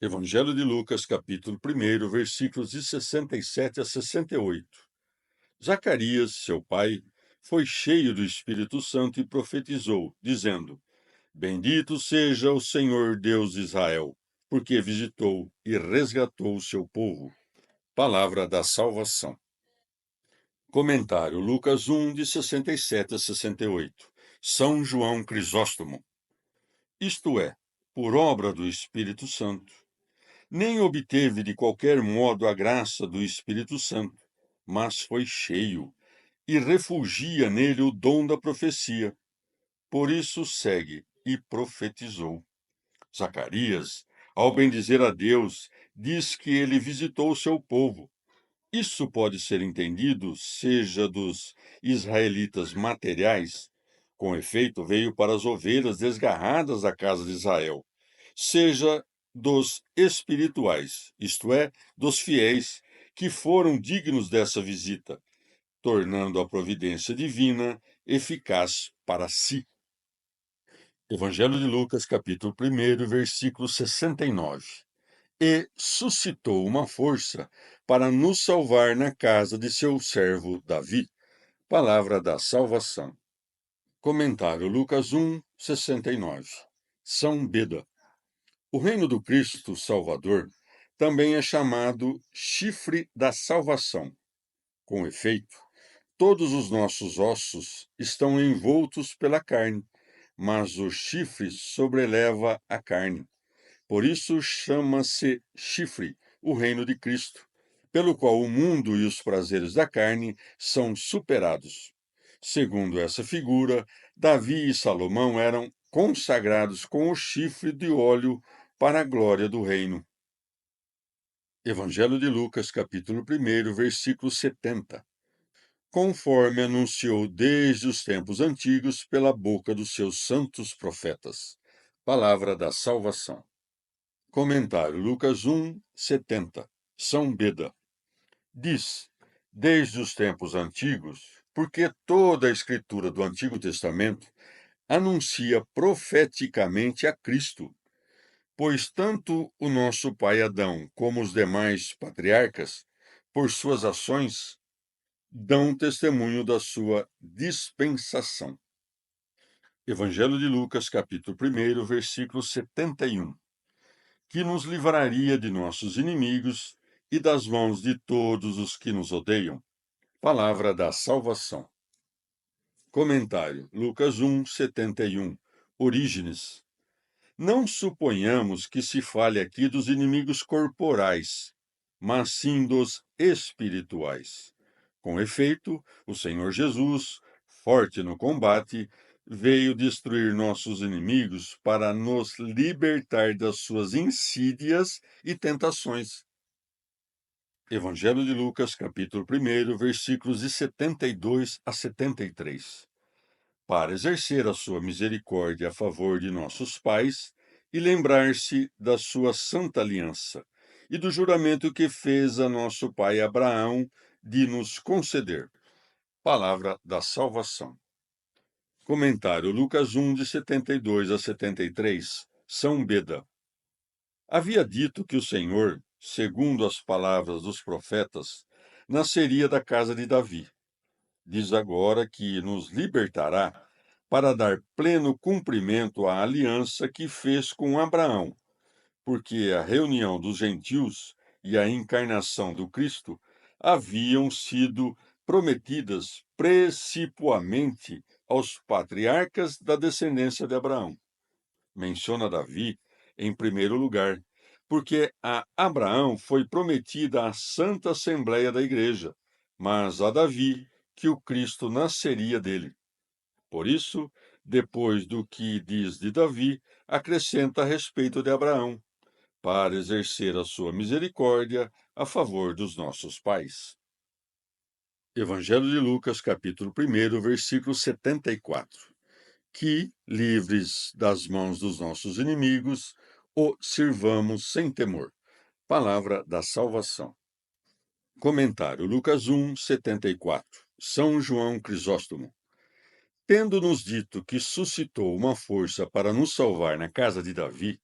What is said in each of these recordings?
Evangelho de Lucas, capítulo 1, versículos de 67 a 68. Zacarias, seu pai, foi cheio do Espírito Santo e profetizou, dizendo: Bendito seja o Senhor Deus de Israel, porque visitou e resgatou o seu povo. Palavra da salvação. Comentário Lucas 1, de 67 a 68. São João Crisóstomo. Isto é, por obra do Espírito Santo, nem obteve de qualquer modo a graça do Espírito Santo, mas foi cheio, e refugia nele o dom da profecia. Por isso segue e profetizou. Zacarias, ao bendizer a Deus, diz que ele visitou o seu povo. Isso pode ser entendido, seja dos israelitas materiais, com efeito veio para as ovelhas desgarradas da casa de Israel, seja dos espirituais, isto é, dos fiéis, que foram dignos dessa visita, tornando a providência divina eficaz para si. Evangelho de Lucas, capítulo 1, versículo 69. E suscitou uma força para nos salvar na casa de seu servo Davi. Palavra da salvação. Comentário Lucas 1, 69. São Beda. O reino do Cristo Salvador também é chamado chifre da salvação. Com efeito, todos os nossos ossos estão envoltos pela carne, mas o chifre sobreleva a carne. Por isso chama-se chifre, o reino de Cristo, pelo qual o mundo e os prazeres da carne são superados. Segundo essa figura, Davi e Salomão eram consagrados com o chifre de óleo para a glória do reino. Evangelho de Lucas, capítulo 1, versículo 70. Conforme anunciou desde os tempos antigos pela boca dos seus santos profetas. Palavra da salvação. Comentário Lucas 1, 70. São Beda. Diz, desde os tempos antigos, porque toda a escritura do Antigo Testamento anuncia profeticamente a Cristo, pois tanto o nosso pai Adão como os demais patriarcas, por suas ações, dão testemunho da sua dispensação. Evangelho de Lucas, capítulo 1, versículo 71. Que nos livraria de nossos inimigos e das mãos de todos os que nos odeiam. Palavra da salvação. Comentário Lucas 1, 71. Orígenes. Não suponhamos que se fale aqui dos inimigos corporais, mas sim dos espirituais. Com efeito, o Senhor Jesus, forte no combate, veio destruir nossos inimigos para nos libertar das suas insídias e tentações. Evangelho de Lucas, capítulo 1, versículos de 72 a 73. Para exercer a sua misericórdia a favor de nossos pais e lembrar-se da sua santa aliança e do juramento que fez a nosso pai Abraão de nos conceder. Palavra da salvação. Comentário Lucas 1, de 72 a 73. São Beda. Havia dito que o Senhor, segundo as palavras dos profetas, nasceria da casa de Davi. Diz agora que nos libertará para dar pleno cumprimento à aliança que fez com Abraão, porque a reunião dos gentios e a encarnação do Cristo haviam sido prometidas precipuamente aos patriarcas da descendência de Abraão. Menciona Davi em primeiro lugar, porque a Abraão foi prometida a santa assembleia da igreja, mas a Davi que o Cristo nasceria dele. Por isso, depois do que diz de Davi, acrescenta a respeito de Abraão, para exercer a sua misericórdia a favor dos nossos pais. Evangelho de Lucas, capítulo 1, versículo 74. Que, livres das mãos dos nossos inimigos, o sirvamos sem temor. Palavra da salvação. Comentário Lucas 1, 74. São João Crisóstomo. Tendo-nos dito que suscitou uma força para nos salvar na casa de Davi,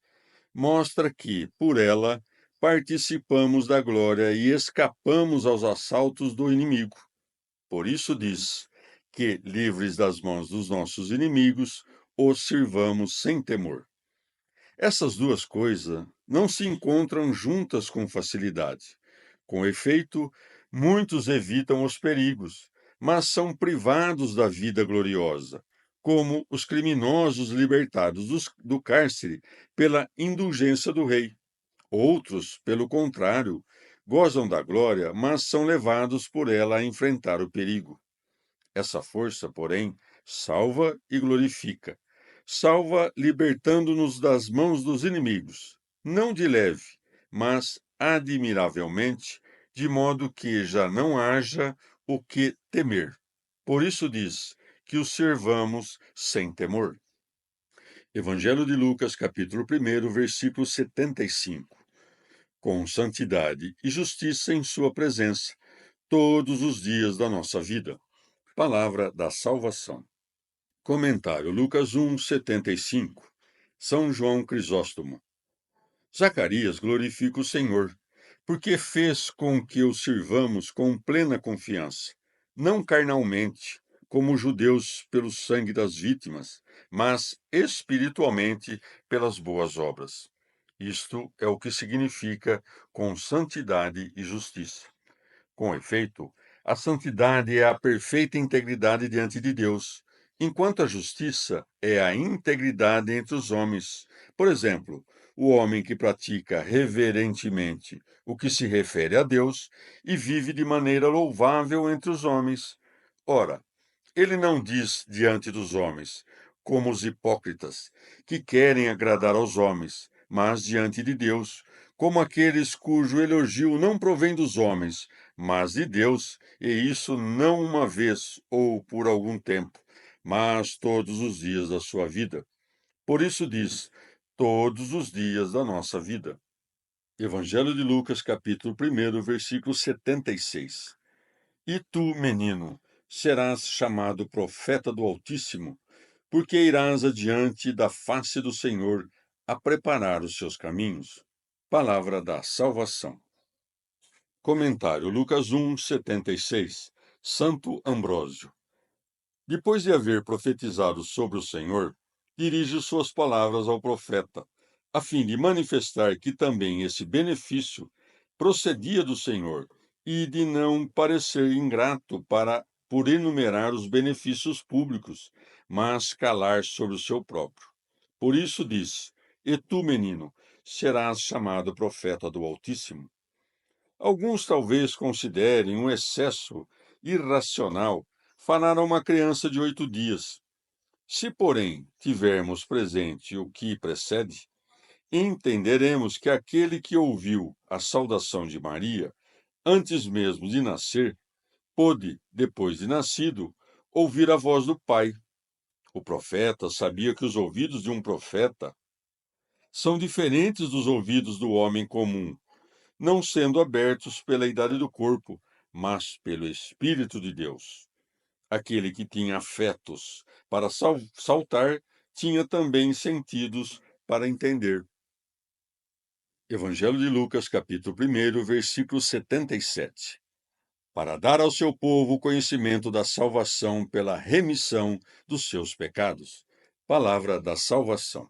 mostra que, por ela, participamos da glória e escapamos aos assaltos do inimigo. Por isso diz que, livres das mãos dos nossos inimigos, os sirvamos sem temor. Essas duas coisas não se encontram juntas com facilidade. Com efeito, muitos evitam os perigos, mas são privados da vida gloriosa, como os criminosos libertados do cárcere pela indulgência do rei. Outros, pelo contrário, gozam da glória, mas são levados por ela a enfrentar o perigo. Essa força, porém, salva e glorifica. Salva libertando-nos das mãos dos inimigos, não de leve, mas admiravelmente, de modo que já não haja o que temer. Por isso diz que o servamos sem temor. Evangelho de Lucas, capítulo 1, versículo 75. Com santidade e justiça em sua presença, todos os dias da nossa vida. Palavra da salvação. Comentário Lucas 1:75. São João Crisóstomo. Zacarias glorifica o Senhor, porque fez com que o sirvamos com plena confiança, não carnalmente, como os judeus pelo sangue das vítimas, mas espiritualmente pelas boas obras. Isto é o que significa com santidade e justiça. Com efeito, a santidade é a perfeita integridade diante de Deus, enquanto a justiça é a integridade entre os homens. Por exemplo, o homem que pratica reverentemente o que se refere a Deus e vive de maneira louvável entre os homens. Ora, ele não diz diante dos homens, como os hipócritas, que querem agradar aos homens, mas diante de Deus, como aqueles cujo elogio não provém dos homens, mas de Deus, e isso não uma vez ou por algum tempo, mas todos os dias da sua vida. Por isso diz, todos os dias da nossa vida. Evangelho de Lucas, capítulo 1, versículo 76. E tu, menino, serás chamado profeta do Altíssimo, porque irás adiante da face do Senhor a preparar os seus caminhos. Palavra da salvação. Comentário Lucas 1:76. Santo Ambrósio. Depois de haver profetizado sobre o Senhor, dirige suas palavras ao profeta, a fim de manifestar que também esse benefício procedia do Senhor e de não parecer ingrato por enumerar os benefícios públicos, mas calar sobre o seu próprio. Por isso diz: E tu, menino, serás chamado profeta do Altíssimo. Alguns talvez considerem um excesso irracional falar a uma criança de 8 dias. Se, porém, tivermos presente o que precede, entenderemos que aquele que ouviu a saudação de Maria, antes mesmo de nascer, pôde, depois de nascido, ouvir a voz do Pai. O profeta sabia que os ouvidos de um profeta são diferentes dos ouvidos do homem comum, não sendo abertos pela idade do corpo, mas pelo Espírito de Deus. Aquele que tinha afetos para saltar tinha também sentidos para entender. Evangelho de Lucas, capítulo 1, versículo 77. Para dar ao seu povo o conhecimento da salvação pela remissão dos seus pecados. Palavra da salvação.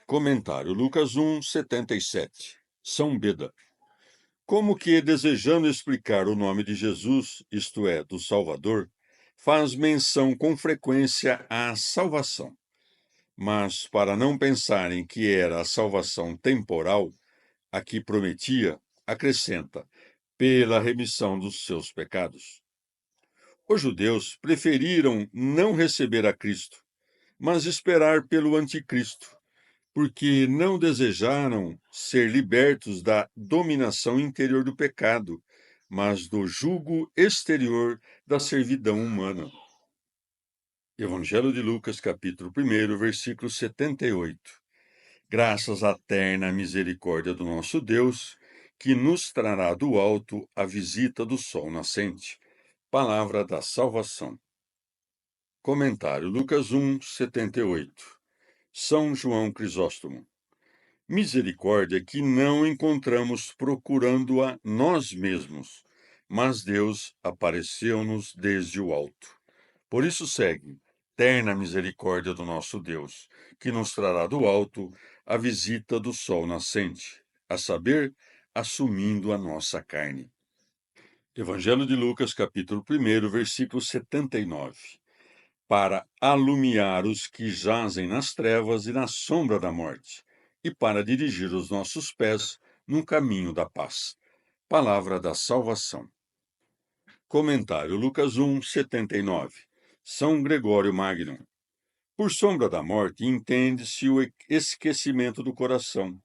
Comentário Lucas 1:77. São Beda. Como que, desejando explicar o nome de Jesus, isto é, do Salvador, faz menção com frequência à salvação. Mas, para não pensarem que era a salvação temporal, a que prometia, acrescenta, pela remissão dos seus pecados. Os judeus preferiram não receber a Cristo, mas esperar pelo Anticristo, porque não desejaram ser libertos da dominação interior do pecado, mas do jugo exterior da servidão humana. Evangelho de Lucas, capítulo 1, versículo 78. Graças à terna misericórdia do nosso Deus, que nos trará do alto a visita do sol nascente. Palavra da salvação. Comentário Lucas 1:78. São João Crisóstomo. Misericórdia que não encontramos procurando-a nós mesmos, mas Deus apareceu-nos desde o alto. Por isso segue terna misericórdia do nosso Deus, que nos trará do alto a visita do sol nascente, a saber, assumindo a nossa carne. Evangelho de Lucas, capítulo 1, versículo 79. Para alumiar os que jazem nas trevas e na sombra da morte, e para dirigir os nossos pés no caminho da paz. Palavra da salvação. Comentário Lucas 1, 79. São Gregório Magno. Por sombra da morte, entende-se o esquecimento do coração.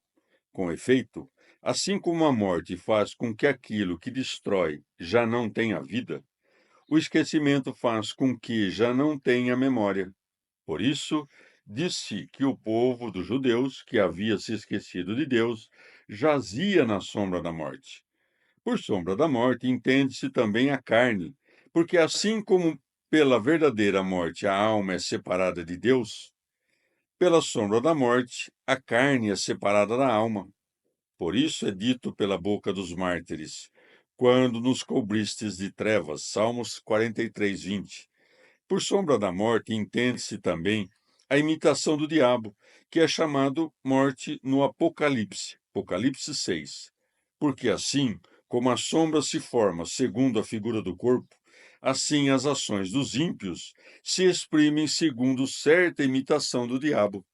Com efeito, assim como a morte faz com que aquilo que destrói já não tenha vida, o esquecimento faz com que já não tenha memória. Por isso, disse que o povo dos judeus, que havia se esquecido de Deus, jazia na sombra da morte. Por sombra da morte, entende-se também a carne, porque assim como pela verdadeira morte a alma é separada de Deus, pela sombra da morte a carne é separada da alma. Por isso é dito pela boca dos mártires: quando nos cobristes de trevas. Salmos 43, 20. Por sombra da morte, entende-se também a imitação do diabo, que é chamado morte no Apocalipse, Apocalipse 6. Porque assim, como a sombra se forma segundo a figura do corpo, assim as ações dos ímpios se exprimem segundo certa imitação do diabo.